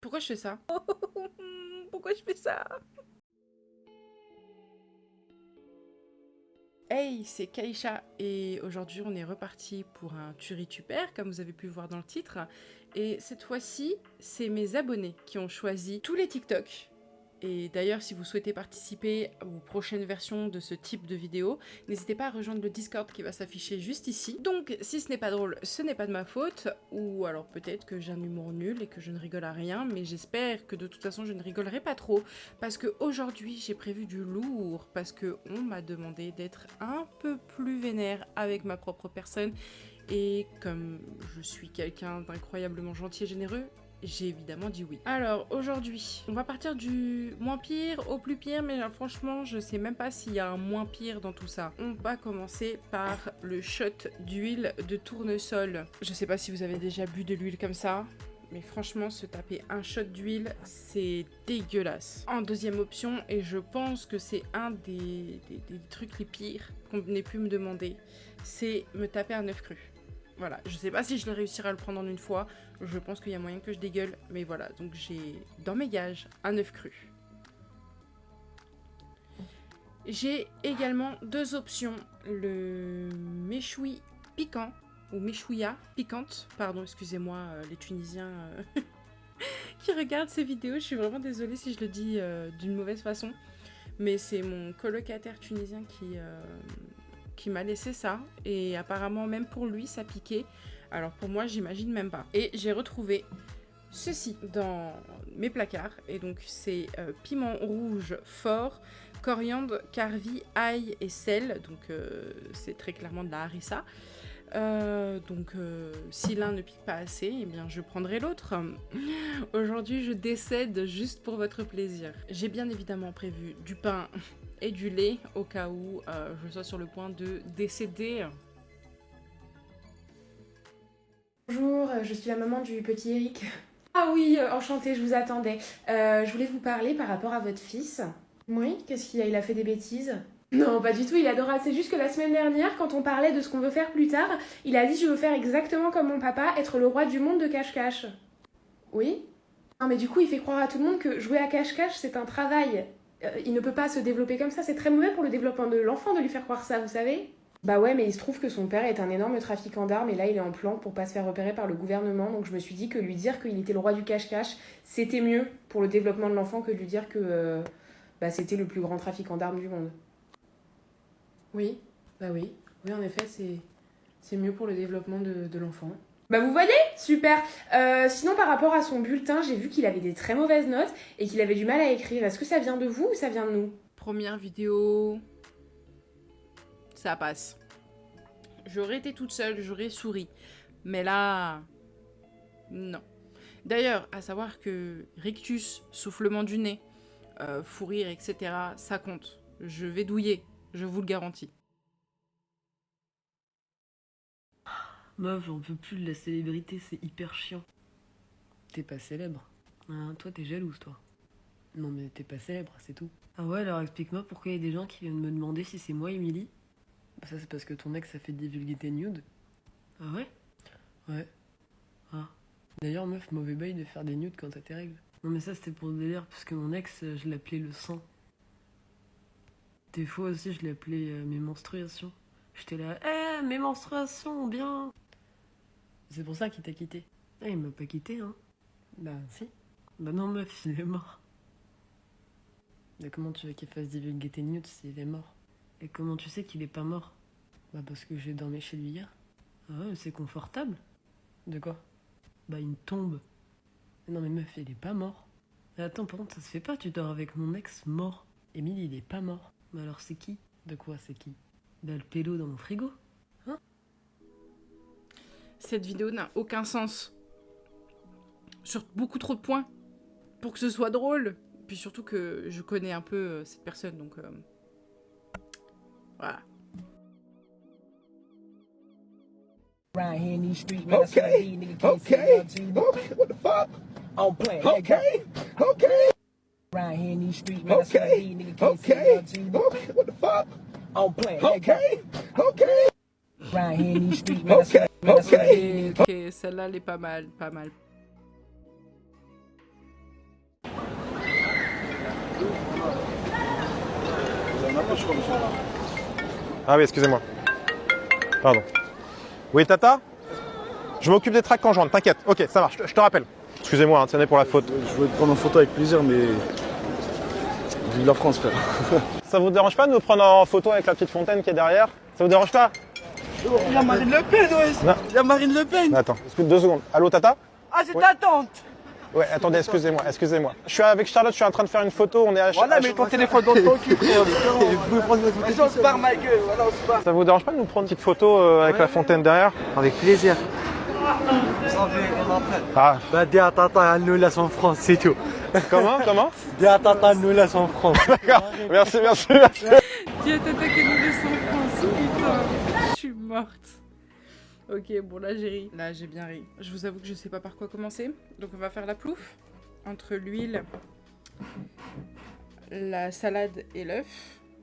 Pourquoi je fais ça? Pourquoi je fais ça? Hey, c'est Kaïcha et aujourd'hui on est reparti pour un Turitupère comme vous avez pu voir dans le titre. Et cette fois-ci, c'est mes abonnés qui ont choisi tous les TikTok. Et d'ailleurs, si vous souhaitez participer aux prochaines versions de ce type de vidéo, n'hésitez pas à rejoindre le Discord qui va s'afficher juste ici. Donc, si ce n'est pas drôle, ce n'est pas de ma faute, ou alors peut-être que j'ai un humour nul et que je ne rigole à rien, mais j'espère que de toute façon je ne rigolerai pas trop, parce qu'aujourd'hui j'ai prévu du lourd, parce qu'on m'a demandé d'être un peu plus vénère avec ma propre personne, et comme je suis quelqu'un d'incroyablement gentil et généreux, j'ai évidemment dit oui. Alors aujourd'hui, on va partir du moins pire au plus pire, mais là, franchement, je sais même pas s'il y a un moins pire dans tout ça. On va commencer par le shot d'huile de tournesol. Je sais pas si vous avez déjà bu de l'huile comme ça, mais franchement, se taper un shot d'huile, c'est dégueulasse. En deuxième option, et je pense que c'est un des trucs les pires qu'on ait pu me demander, c'est me taper un œuf cru. Voilà, je sais pas si je réussirai à le prendre en une fois, je pense qu'il y a moyen que je dégueule, mais voilà, donc j'ai dans mes gages un œuf cru. J'ai également deux options, le méchoui piquant, ou méchouilla piquante, pardon, excusez-moi les Tunisiens qui regardent ces vidéos, je suis vraiment désolée si je le dis d'une mauvaise façon, mais c'est mon colocataire tunisien qui m'a laissé ça, et apparemment même pour lui ça piquait, alors pour moi j'imagine même pas. Et j'ai retrouvé ceci dans mes placards, et donc c'est piment rouge fort, coriandre, carvi, ail et sel, donc c'est très clairement de la harissa. Si l'un ne pique pas assez, eh bien je prendrai l'autre. Aujourd'hui je décède juste pour votre plaisir. J'ai bien évidemment prévu du pain et du lait au cas où je sois sur le point de décéder. Bonjour, je suis la maman du petit Eric. Ah oui, enchantée, je vous attendais. Je voulais vous parler par rapport à votre fils. Oui, qu'est-ce qu'il a? Il a fait des bêtises? Non, pas du tout, il est adorable. C'est juste que la semaine dernière, quand on parlait de ce qu'on veut faire plus tard, il a dit je veux faire exactement comme mon papa, être le roi du monde de cache-cache. Oui? Non, mais du coup, il fait croire à tout le monde que jouer à cache-cache, c'est un travail. Il ne peut pas se développer comme ça, c'est très mauvais pour le développement de l'enfant de lui faire croire ça, vous savez? Bah ouais, mais il se trouve que son père est un énorme trafiquant d'armes et là il est en plan pour pas se faire repérer par le gouvernement. Donc je me suis dit que lui dire qu'il était le roi du cache-cache, c'était mieux pour le développement de l'enfant que de lui dire que c'était le plus grand trafiquant d'armes du monde. Oui, bah oui, oui en effet c'est mieux pour le développement de l'enfant. Bah vous voyez, super. Sinon par rapport à son bulletin, j'ai vu qu'il avait des très mauvaises notes et qu'il avait du mal à écrire. Est-ce que ça vient de vous ou ça vient de nous? Première vidéo, ça passe. J'aurais été toute seule, j'aurais souri. Mais là, non. D'ailleurs, à savoir que rictus, soufflement du nez, fou rire, etc., ça compte. Je vais douiller, je vous le garantis. Meuf, j'en peux plus de la célébrité, c'est hyper chiant. T'es pas célèbre. Hein, toi, t'es jalouse, toi. Non, mais t'es pas célèbre, c'est tout. Ah ouais, alors explique-moi pourquoi il y a des gens qui viennent me demander si c'est moi, Emily. Bah ça, c'est parce que ton ex a fait divulguer tes nudes. Ah ouais? Ouais. Ah. D'ailleurs, meuf, mauvais bail de faire des nudes quand t'as tes règles. Non, mais ça, c'était pour le délire, parce que mon ex, je l'appelais le sang. Des fois aussi, je l'appelais mes menstruations. J'étais là, mes menstruations, bien. C'est pour ça qu'il t'a quitté. Ah, il m'a pas quitté, hein. Bah, si. Bah non, meuf, il est mort. Mais comment tu veux qu'il fasse divulguer tes nudes s'il est mort? Et comment tu sais qu'il est pas mort? Bah parce que j'ai dormi chez lui hier. Ah ouais, c'est confortable. De quoi? Bah une tombe. Mais non mais meuf, il est pas mort. Mais attends, par contre, ça se fait pas, tu dors avec mon ex mort. Émile, il est pas mort. Mais alors c'est qui? De quoi c'est qui? Bah le pélo dans mon frigo. Hein? Cette vidéo n'a aucun sens. Sur beaucoup trop de points. Pour que ce soit drôle. Puis surtout que je connais un peu cette personne, donc... voilà. Around here in these streets, man, that's what I need, nigga. Can't say nothing to you. Okay, what the fuck? I'm playing. Okay, okay, Around here in these streets, man, that's what I need, nigga. Can't say okay, nothing to you. okay, what the fuck? I'm playing. Okay, okay, Around here in these streets, man, that's what I need, nigga. Ok, celle-là, elle est pas mal, pas mal. je crois, monsieur. Ah oui, excusez-moi. Pardon. Oui, Tata? Je m'occupe des tracts conjointes, t'inquiète. Ok, ça marche, je te rappelle. Excusez-moi, hein, tenez pour la faute. Je voulais te prendre en photo avec plaisir, mais... Vive la France, frère. Ça vous dérange pas de nous prendre en photo avec la petite fontaine qui est derrière? Ça vous dérange pas? Il y a Marine Le Pen, ouais. Il y a Marine Le Pen. Attends, excuse 2 secondes. Allô, Tata? Ah, c'est ta tante. Ouais, attendez, excusez-moi. Je suis avec Charlotte, je suis en train de faire une photo, on est à... Voilà, mets ton téléphone dans ton cul, frère. Vous pouvez prendre votre photo. On se barre, ma gueule, voilà, on se barre. Ça vous dérange pas de nous prendre une petite photo avec la fontaine derrière? Avec plaisir. Ah. Bah, dis à Tata, elle nous laisse en France, c'est tout. Comment? Dis à Tata, elle nous laisse en France. D'accord, merci. Dis à Tata qu'elle nous laisse en France, putain. Je suis morte. Ok, bon là j'ai ri. Là j'ai bien ri. Je vous avoue que je sais pas par quoi commencer. Donc on va faire la plouffe. Entre l'huile, la salade et l'œuf.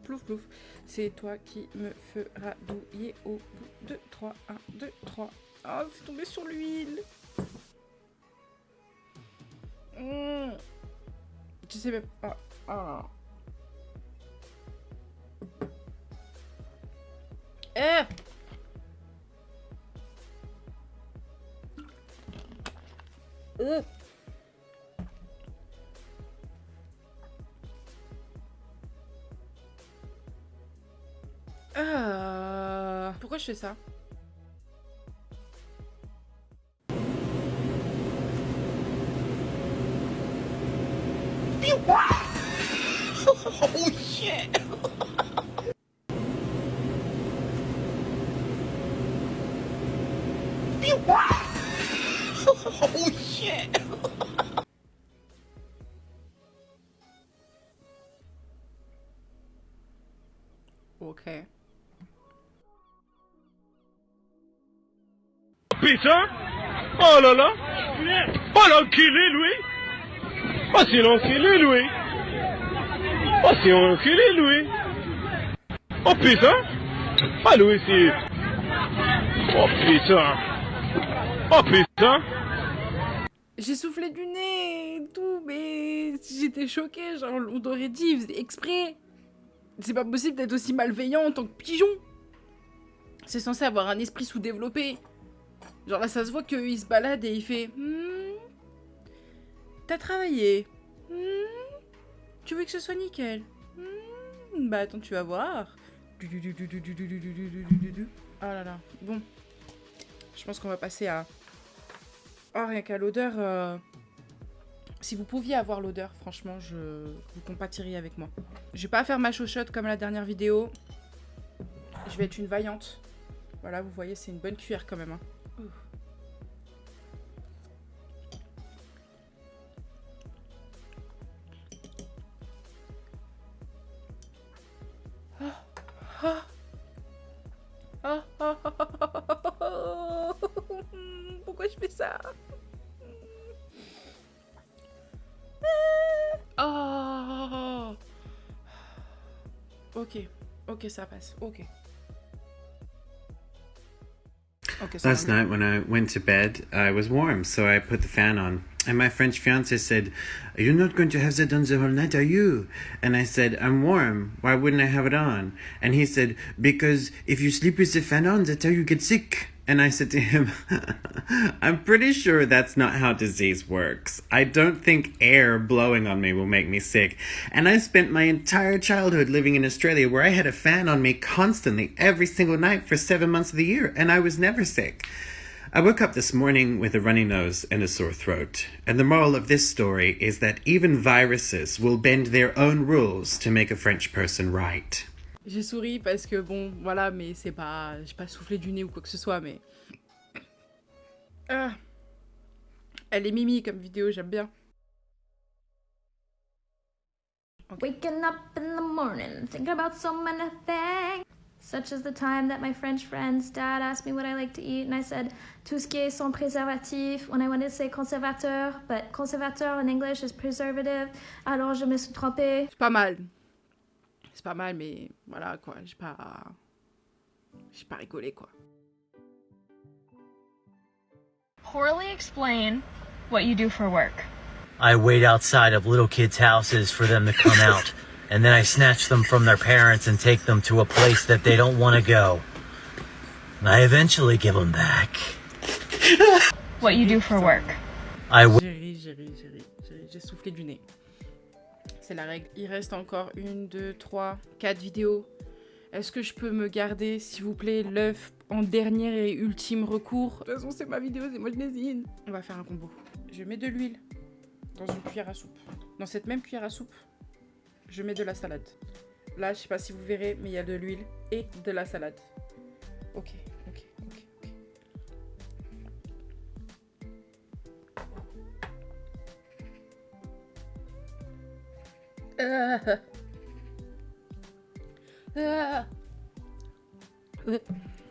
Plouf plouf. C'est toi qui me feras douiller au bout de 3. 1, 2, 3. Oh, c'est tombé sur l'huile. Je sais même pas. Ah. Pourquoi je fais ça? Oh shit! Oh shit! Ok. Putain! Oh là là! Oh l'enculé, lui! Oh c'est l'enculé, lui! Oh c'est l'enculé, lui! Oh putain! Ah lui c'est... Oh putain! Oh putain! J'ai soufflé du nez et tout, mais j'étais choquée, genre on aurait dit, il faisait exprès. C'est pas possible d'être aussi malveillant en tant que pigeon. C'est censé avoir un esprit sous-développé. Genre là ça se voit qu'il se balade et il fait t'as travaillé. Tu veux que ce soit nickel. Bah attends, tu vas voir. Oh là là, bon. Je pense qu'on va passer à... Oh, rien qu'à l'odeur... Si vous pouviez avoir l'odeur, franchement, vous compatiriez avec moi. Je vais pas faire ma chochotte comme la dernière vidéo. Je vais être une vaillante. Voilà, vous voyez, c'est une bonne cuillère quand même. Hein. Pourquoi je fais ça? Oh. Ok, ça passe. Ok. Last night when I went to bed, I was warm, so I put the fan on. And my French fiancé said, "You're not going to have that on the whole night, are you?" And I said, "I'm warm. Why wouldn't I have it on?" And he said, "Because if you sleep with the fan on, that's how you get sick." And I said to him, "I'm pretty sure that's not how disease works. I don't think air blowing on me will make me sick. And I spent my entire childhood living in Australia where I had a fan on me constantly every single night for 7 months of the year, and I was never sick. I woke up this morning with a runny nose and a sore throat. And the moral of this story is that even viruses will bend their own rules to make a French person right." J'ai souri parce que bon, voilà, mais c'est pas... J'ai pas soufflé du nez ou quoi que ce soit, mais... Elle est mimi comme vidéo, j'aime bien. Okay. Waking up in the morning, thinking about so many things. Such as the time that my French friend's dad asked me what I like to eat, and I said, tout ce qui est sans préservatif, when I wanted to say conservateur, but conservateur in English is preservative, alors je me suis trompée. C'est pas mal. C'est pas mal, mais voilà, quoi, j'ai pas rigolé, quoi. Poorly explain what you do for work. I wait outside of little kids' houses for them to come out and then I snatch them from their parents and take them to a place that they don't want to go. And I eventually give them back. What you do for work? J'ai soufflé du nez. C'est la règle. Il reste encore 1, 2, 3, 4 vidéos. Est-ce que je peux me garder, s'il vous plaît, l'œuf en dernier et ultime recours? De toute façon, c'est ma vidéo, c'est moi je lésine. On va faire un combo. Je mets de l'huile dans une cuillère à soupe. Dans cette même cuillère à soupe, je mets de la salade. Là, je sais pas si vous verrez, mais il y a de l'huile et de la salade. Ok.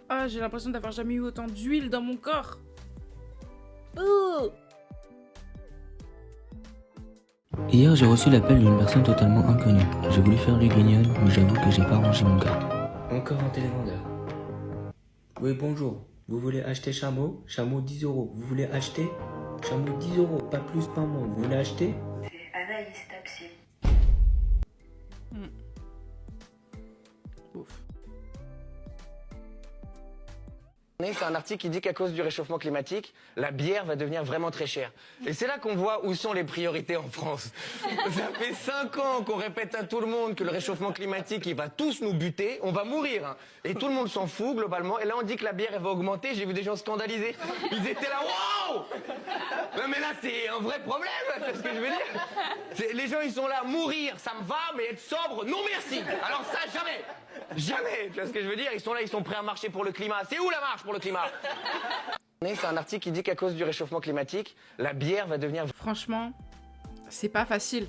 Ah, j'ai l'impression d'avoir jamais eu autant d'huile dans mon corps. Hier, j'ai reçu l'appel d'une personne totalement inconnue. J'ai voulu faire du guignol, mais j'avoue que j'ai pas rangé mon gars. Encore un télévendeur. Oui, bonjour. Vous voulez acheter chameau? Chameau 10 €. Vous voulez acheter? Chameau 10 €, pas plus par mois. Vous voulez acheter? C'est Anaïs Taxi. Ouf. C'est un article qui dit qu'à cause du réchauffement climatique, la bière va devenir vraiment très chère. Et c'est là qu'on voit où sont les priorités en France. Ça fait 5 ans qu'on répète à tout le monde que le réchauffement climatique, il va tous nous buter, on va mourir. Hein. Et tout le monde s'en fout globalement. Et là, on dit que la bière, elle va augmenter. J'ai vu des gens scandalisés. Ils étaient là, waouh! Non mais là, c'est un vrai problème, c'est ce que je veux dire. Les gens, ils sont là, mourir, ça me va, mais être sobre, non merci. Alors ça, jamais. Jamais, tu vois ce que je veux dire? Ils sont là, ils sont prêts à marcher pour le climat. C'est où la marche pour le climat? C'est un article qui dit qu'à cause du réchauffement climatique, la bière va devenir... Franchement, c'est pas facile.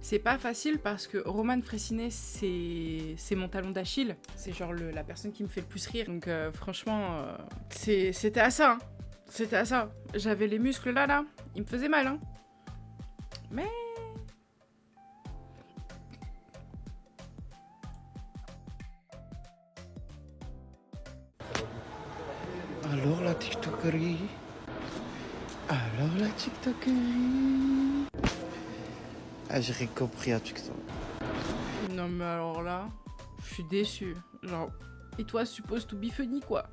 C'est pas facile parce que Roman Frécinet, c'est mon talon d'Achille. C'est genre la personne qui me fait le plus rire. Donc franchement, c'était à ça. Hein. C'était à ça. J'avais les muscles là. Ils me faisaient mal. Hein. Mais... Alors la TikTokerie. Alors la TikTokerie. Ah, j'ai rien compris à TikTok. Non mais alors là, je suis déçue. Genre, et toi, supposed to be funny quoi.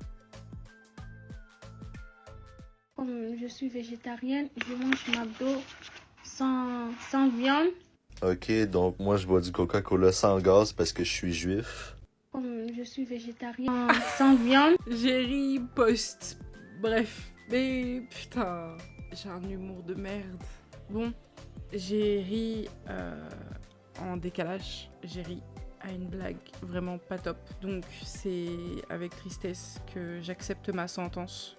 Comme je suis végétarienne, je mange McDo sans viande. Ok, donc moi je bois du Coca-Cola sans gaz parce que je suis juif. Comme je suis végétarien sans viande. J'ai ri post. Bref. Mais putain, j'ai un humour de merde. Bon, j'ai ri en décalage. J'ai ri à une blague vraiment pas top. Donc c'est avec tristesse que j'accepte ma sentence.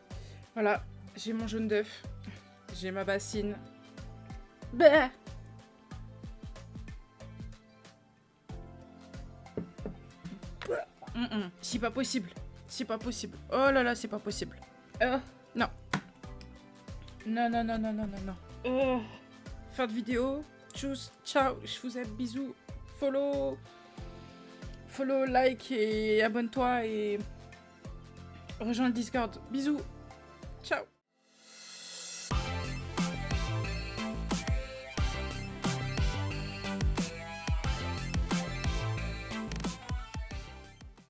Voilà, j'ai mon jaune d'œuf. J'ai ma bassine. Bah. C'est pas possible. C'est pas possible. Oh là là, c'est pas possible. Non. Non. Fin de vidéo. Tchuss, ciao. Je vous aime, bisous. Follow, like et abonne-toi et rejoins le Discord. Bisous. Ciao.